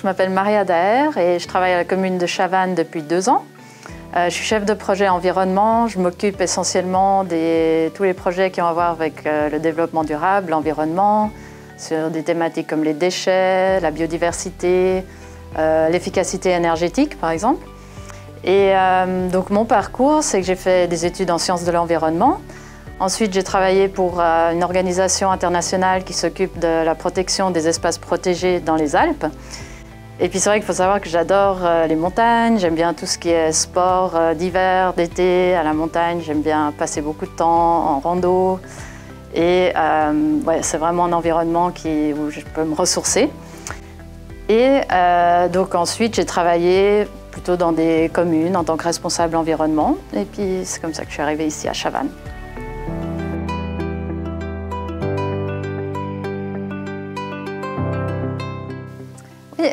Je m'appelle Maria Daher et je travaille à la commune de Chavannes depuis 2 ans. Je suis chef de projet environnement. Je m'occupe essentiellement de tous les projets qui ont à voir avec le développement durable, l'environnement, sur des thématiques comme les déchets, la biodiversité, l'efficacité énergétique par exemple. Et donc mon parcours, c'est que j'ai fait des études en sciences de l'environnement. Ensuite, j'ai travaillé pour une organisation internationale qui s'occupe de la protection des espaces protégés dans les Alpes. Et puis c'est vrai qu'il faut savoir que j'adore les montagnes, j'aime bien tout ce qui est sport d'hiver, d'été, à la montagne. J'aime bien passer beaucoup de temps en rando. Et ouais, c'est vraiment un environnement où je peux me ressourcer. Et donc ensuite, j'ai travaillé plutôt dans des communes en tant que responsable environnement. Et puis c'est comme ça que je suis arrivée ici à Chavannes.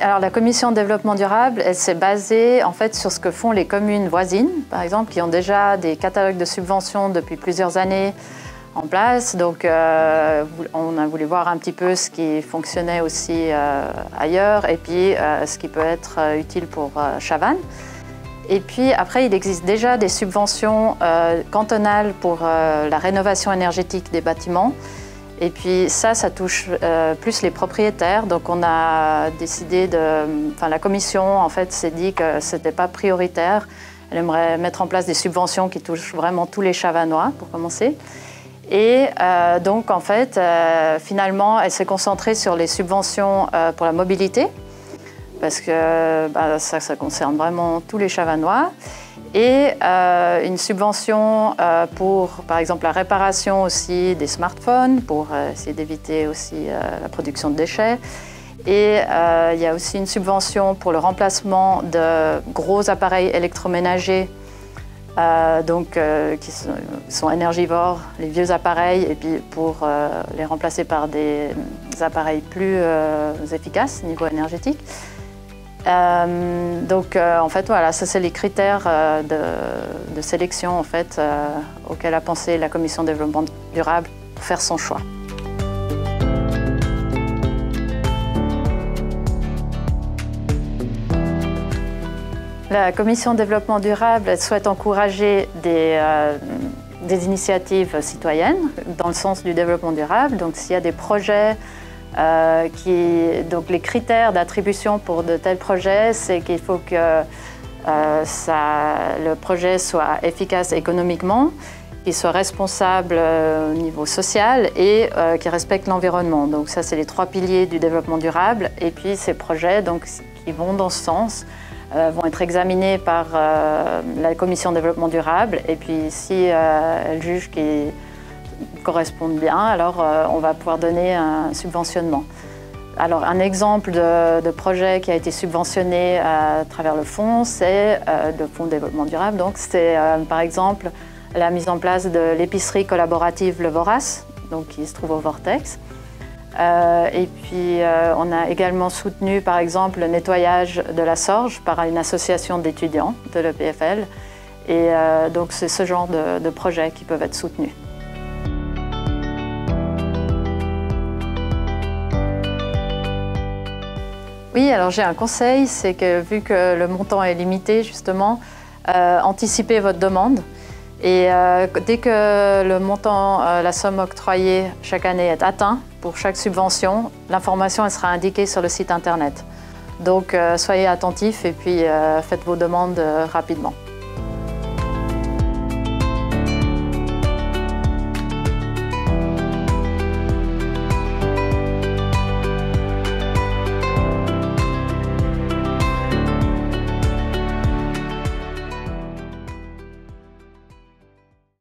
Alors la commission développement durable, elle s'est basée en fait sur ce que font les communes voisines, par exemple, qui ont déjà des catalogues de subventions depuis plusieurs années en place. Donc on a voulu voir un petit peu ce qui fonctionnait aussi ailleurs et puis ce qui peut être utile pour Chavannes. Et puis après, il existe déjà des subventions cantonales pour la rénovation énergétique des bâtiments. Et puis ça touche plus les propriétaires. Donc on a décidé la commission en fait s'est dit que c'était pas prioritaire. Elle aimerait mettre en place des subventions qui touchent vraiment tous les Chavannois pour commencer. Et donc en fait, finalement, elle s'est concentrée sur les subventions pour la mobilité parce que ça concerne vraiment tous les Chavannois. Et une subvention pour, par exemple, la réparation aussi des smartphones, pour essayer d'éviter aussi la production de déchets. Et il y a aussi une subvention pour le remplacement de gros appareils électroménagers, qui sont énergivores, les vieux appareils, et puis pour les remplacer par des appareils plus efficaces au niveau énergétique. En fait, voilà, ça c'est les critères de sélection en fait, auxquels a pensé la Commission développement durable pour faire son choix. La Commission développement durable elle souhaite encourager des initiatives citoyennes dans le sens du développement durable. Donc s'il y a des projets donc les critères d'attribution pour de tels projets, c'est qu'il faut que le projet soit efficace économiquement, qu'il soit responsable au niveau social et qu'il respecte l'environnement. Donc ça, c'est les 3 piliers du développement durable. Et puis ces projets donc, qui vont dans ce sens vont être examinés par la Commission développement durable. Et puis si elle juge qu'ils correspondent bien, alors on va pouvoir donner un subventionnement. Alors un exemple de projet qui a été subventionné à travers le fonds, c'est le Fonds de développement durable. Donc c'est par exemple la mise en place de l'épicerie collaborative Le Vorace, donc qui se trouve au Vortex. Et puis on a également soutenu par exemple le nettoyage de la Sorge par une association d'étudiants de l'EPFL. Et donc c'est ce genre de projets qui peuvent être soutenus. Oui, alors j'ai un conseil, c'est que vu que le montant est limité justement, anticipez votre demande et dès que le montant, la somme octroyée chaque année est atteint pour chaque subvention, l'information elle sera indiquée sur le site internet. Donc soyez attentifs et puis faites vos demandes rapidement.